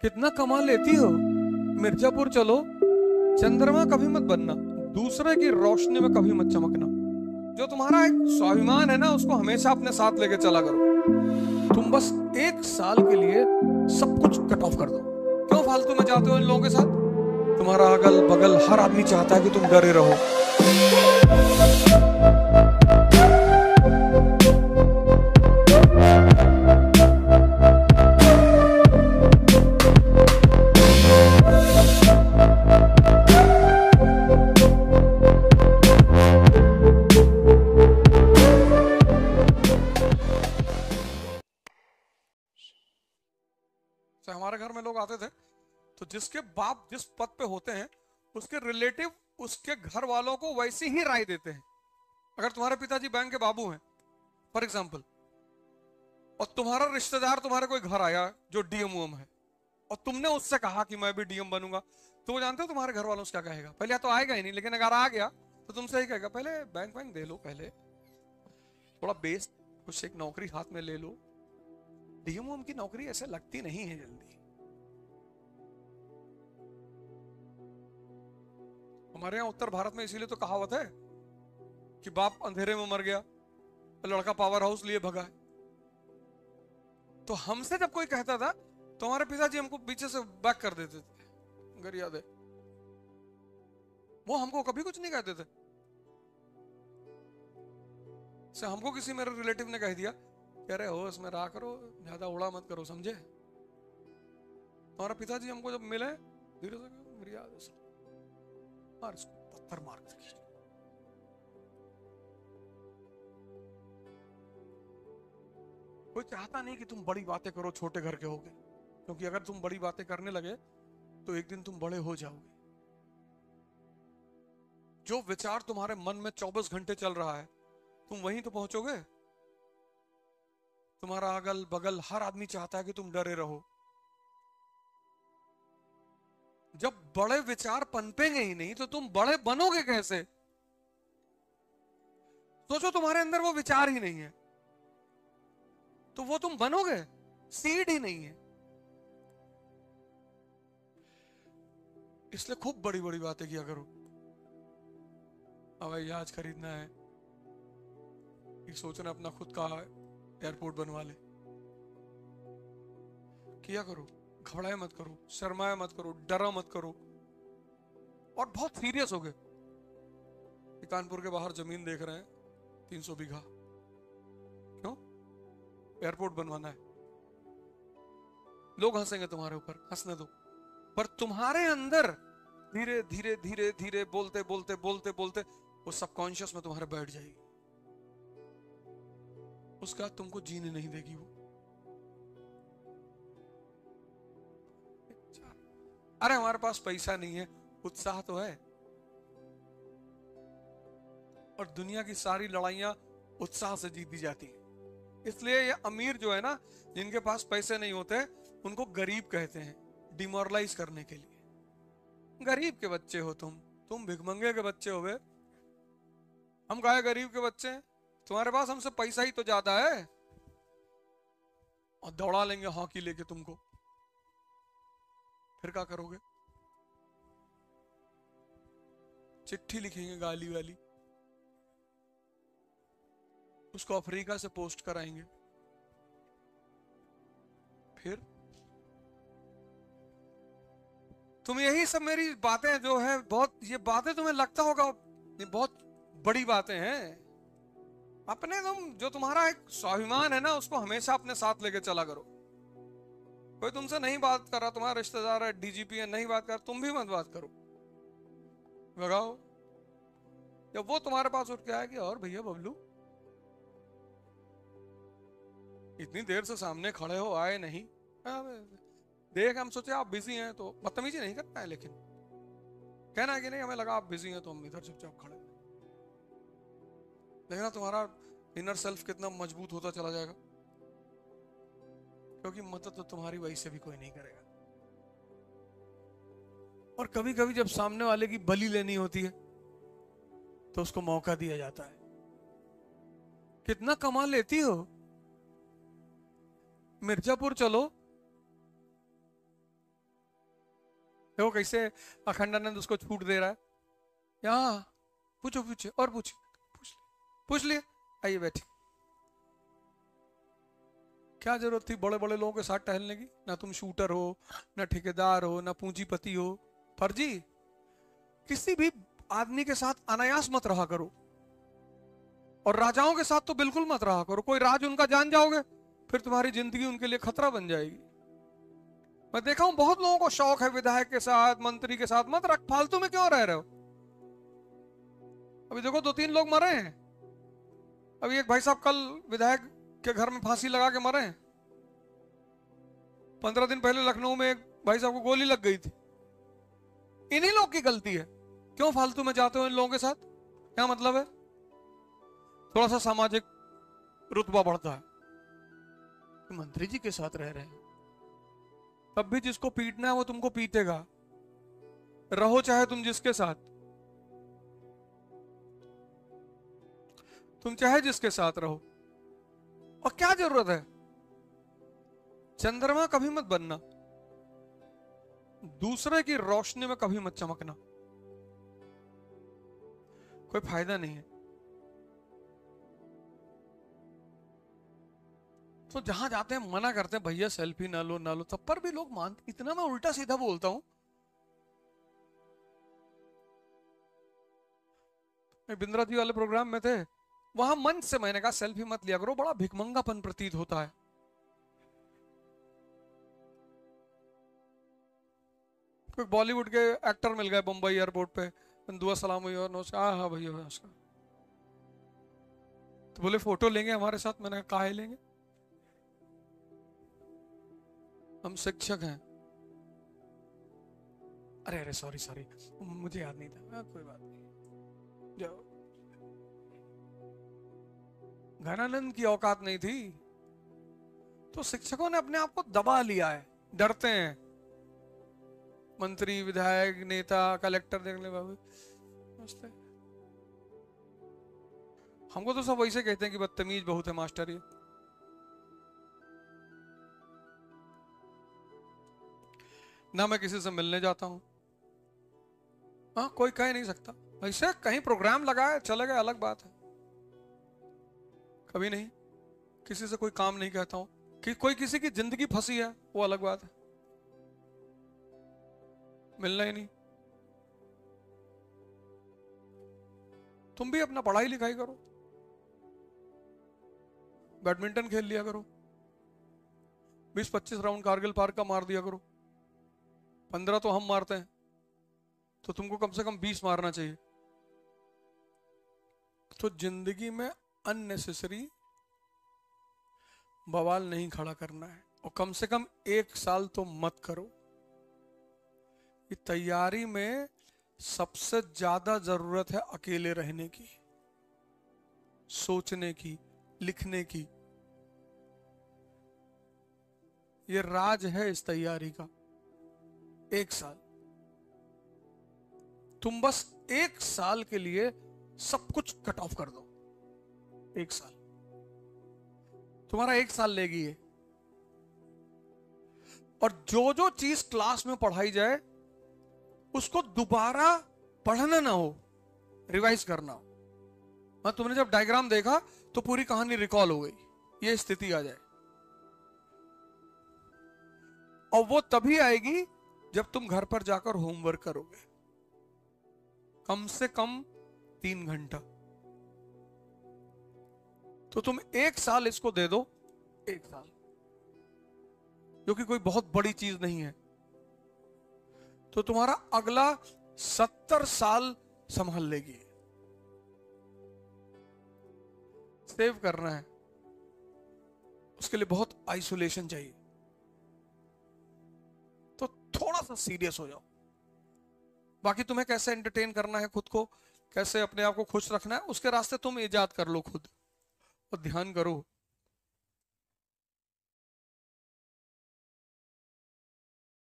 कितना कमा लेती हो। मिर्जापुर चलो, चंद्रमा कभी मत बनना, दूसरे की रोशनी में कभी मत चमकना। जो तुम्हारा एक स्वाभिमान है ना, उसको हमेशा अपने साथ लेके चला करो। तुम बस 1 साल के लिए सब कुछ कट ऑफ कर दो। क्यों फालतू में जाते हो इन लोगों के साथ? तुम्हारा अगल बगल हर आदमी चाहता है कि तुम डरे रहो। हमारे घर में लोग आते थे तो जिसके बाप जिस पद पे होते हैं उसके रिलेटिव उसके घर वालों को वैसी ही राय देते हैं। अगर तुम्हारे पिताजी बैंक के बाबू हैं फॉर एग्जाम्पल, और तुम्हारा रिश्तेदार तुम्हारे कोई घर आया जो डीएम है और तुमने उससे कहा कि मैं भी डीएम बनूंगा, तो वो जानते हो तुम्हारे घर वालों से क्या कहेगा? पहले तो आएगा ही नहीं, लेकिन अगर आ गया तो तुमसे ही कहेगा पहले बैंक बैंक दे लो, पहले थोड़ा बेस कुछ एक नौकरी हाथ में ले लो। डीएम की नौकरी ऐसे लगती नहीं है जल्दी। हमारे यहाँ उत्तर भारत में इसीलिए तो कहावत है कि बाप अंधेरे में मर गया, लड़का पावर हाउस लिए भगा है। तो हमसे जब कोई कहता था तो हमारे पिताजी हमको पीछे से बैक कर देते थे, अगर याद है। वो हमको कभी कुछ नहीं कहते थे। से हमको किसी मेरे रिलेटिव ने कह दिया कह रहे हो इसमें रहा करो, ज्यादा उड़ा मत करो, समझे? हमारा पिताजी हमको जब मिले धीरे से मेरी याद है मार इसको, पत्थर मार कर। कोई चाहता नहीं कि तुम बड़ी बातें करो, छोटे घर के होगे, क्योंकि अगर तुम बड़ी बातें करने लगे तो एक दिन तुम बड़े हो जाओगे। जो विचार तुम्हारे मन में 24 घंटे चल रहा है तुम वहीं तो पहुंचोगे। तुम्हारा अगल बगल हर आदमी चाहता है कि तुम डरे रहो। जब बड़े विचार पनपेंगे ही नहीं तो तुम बड़े बनोगे कैसे? सोचो तुम्हारे अंदर वो विचार ही नहीं है तो वो तुम बनोगे? सीड ही नहीं है। इसलिए खूब बड़ी बड़ी बातें किया करो। हवाई जहाज खरीदना है, एक सोचना अपना खुद का एयरपोर्ट बनवा ले, किया करो। घबराए मत करो, शर्माए मत करो, डरा मत करो, और बहुत सीरियस हो गए। कानपुर के बाहर जमीन देख रहे हैं 300 बीघा, क्यों? एयरपोर्ट बनवाना है। लोग हंसेंगे तुम्हारे ऊपर, हंसने दो, पर तुम्हारे अंदर धीरे धीरे धीरे धीरे बोलते बोलते बोलते बोलते वो सबकॉन्शियस में तुम्हारे बैठ जाएगी। उसका तुमको जीने नहीं देगी वो। अरे हमारे पास पैसा नहीं है, उत्साह तो है। और दुनिया की सारी लड़ाइयां उत्साह से जीती जाती है। इसलिए ये अमीर जो है ना, जिनके पास पैसे नहीं होते उनको गरीब कहते हैं, डिमोरलाइज करने के लिए। गरीब के बच्चे हो तुम भिखमंगे के बच्चे हो। बे हम कहे गरीब के बच्चे हैं, तुम्हारे पास हमसे पैसा ही तो ज्यादा है, और दौड़ा लेंगे हॉकी लेके तुमको, फिर क्या करोगे? चिट्ठी लिखेंगे गाली वाली, उसको अफ्रीका से पोस्ट कराएंगे, फिर तुम यही सब मेरी बातें जो है बहुत, ये बातें तुम्हें लगता होगा ये बहुत बड़ी बातें हैं। अपने जो तुम्हारा एक स्वाभिमान है ना, उसको हमेशा अपने साथ लेके चला करो। कोई तुमसे नहीं बात कर रहा, तुम्हारा रिश्तेदार है, डीजीपी है, नहीं बात कर, तुम भी मत बात करो, भगाओ। जब वो तुम्हारे पास उठ के आएगी, और भैया बबलू इतनी देर से सामने खड़े हो, आए नहीं, देख हम सोचे आप बिजी हैं, तो बदतमीजी नहीं करना है, लेकिन कहना है कि नहीं हमें लगा आप बिजी हैं तो हम इधर चुपचाप खड़े। देखना तुम्हारा इनर सेल्फ कितना मजबूत होता चला जाएगा, क्योंकि मदद तो तुम्हारी वही से भी कोई नहीं करेगा। और कभी कभी जब सामने वाले की बलि लेनी होती है तो उसको मौका दिया जाता है। कितना कमा लेती हो। मिर्जापुर चलो, देखो कैसे अखंडानंद उसको छूट दे रहा है। यहाँ पूछो पूछो और पूछो, पूछ लिए, आइए बैठिए। क्या जरूरत थी बड़े बड़े लोगों के साथ टहलने की? ना तुम शूटर हो, ना ठेकेदार हो, ना पूंजीपति हो। फर्जी किसी भी आदमी के साथ अनायास मत रहा करो, और राजाओं के साथ तो बिल्कुल मत रहा करो। कोई राज उनका जान जाओगे फिर तुम्हारी जिंदगी उनके लिए खतरा बन जाएगी। मैं देखा हूं बहुत लोगों को शौक है विधायक के साथ, मंत्री के साथ, मत रख, फालतू में क्यों रह रहे हो? अभी देखो 2-3 लोग मरे हैं। अभी एक भाई साहब कल विधायक के घर में फांसी लगा के मरे हैं। 15 दिन पहले लखनऊ में एक भाई साहब को गोली लग गई थी। इन्हीं लोग की गलती है। क्यों फालतू में जाते हो इन लोगों के साथ? क्या मतलब है? थोड़ा सा सामाजिक रुतबा बढ़ता है। मंत्री जी के साथ रह रहे हैं, तब भी जिसको पीटना है वो तुमको पीटेगा, रहो चाहे तुम जिसके साथ, तुम चाहे जिसके साथ रहो। और क्या जरूरत है? चंद्रमा कभी मत बनना, दूसरे की रोशनी में कभी मत चमकना, कोई फायदा नहीं है। तो जहां जाते हैं मना करते हैं भैया सेल्फी ना लो ना लो, तब पर भी लोग मानते। इतना मैं उल्टा सीधा बोलता हूं। बिंद्रा जी वाले प्रोग्राम में थे, वहां मंच से मैंने कहा सेल्फी मत लिया करो, बड़ा भिखमंगापन प्रतीत होता है। कोई बॉलीवुड के एक्टर मिल गए मुंबई एयरपोर्ट पे, दुआ सलाम हुई और नमस्कार, हाँ भैया नमस्कार, तो बोले फोटो लेंगे हमारे साथ। मैंने कहा काहे लेंगे, हम शिक्षक हैं। अरे अरे सॉरी सॉरी, मुझे याद नहीं था। कोई बात नहीं, जाओ। घनानंद की औकात नहीं थी, तो शिक्षकों ने अपने आप को दबा लिया है, डरते हैं। मंत्री, विधायक, नेता, कलेक्टर देख ले बाबू, हमको तो सब वैसे कहते हैं कि बदतमीज बहुत है मास्टर ये। ना मैं किसी से मिलने जाता हूं, हाँ कोई कह नहीं सकता। वैसे कहीं प्रोग्राम लगाए चले गए अलग बात है, कभी नहीं किसी से कोई काम नहीं कहता हूं। कि कोई किसी की जिंदगी फंसी है वो अलग बात है, मिलना ही नहीं। तुम भी अपना पढ़ाई लिखाई करो, बैडमिंटन खेल लिया करो, 20-25 राउंड कारगिल पार्क का मार दिया करो। 15 तो हम मारते हैं, तो तुमको कम से कम 20 मारना चाहिए। तो जिंदगी में अननेसेसरी बवाल नहीं खड़ा करना है, और कम से कम 1 साल तो मत करो। कि तैयारी में सबसे ज्यादा जरूरत है अकेले रहने की, सोचने की, लिखने की। ये राज है इस तैयारी का। 1 साल तुम बस 1 साल के लिए सब कुछ कट ऑफ कर दो। 1 साल तुम्हारा 1 साल लेगी ये। और जो जो चीज क्लास में पढ़ाई जाए उसको दोबारा पढ़ना ना हो, रिवाइज करना हो। हाँ, तुमने जब डायग्राम देखा तो पूरी कहानी रिकॉल हो गई, ये स्थिति आ जाए। और वो तभी आएगी जब तुम घर पर जाकर होमवर्क करोगे, कम से कम 3 घंटा। तो तुम 1 साल इसको दे दो, 1 साल, जो कि कोई बहुत बड़ी चीज नहीं है। तो तुम्हारा अगला 70 साल संभाल लेगी। सेव करना है, उसके लिए बहुत आइसोलेशन चाहिए। तो थोड़ा सा सीरियस हो जाओ। बाकी तुम्हें कैसे एंटरटेन करना है खुद को, कैसे अपने आप को खुश रखना है, उसके रास्ते तुम इजाद कर लो खुद। और ध्यान करो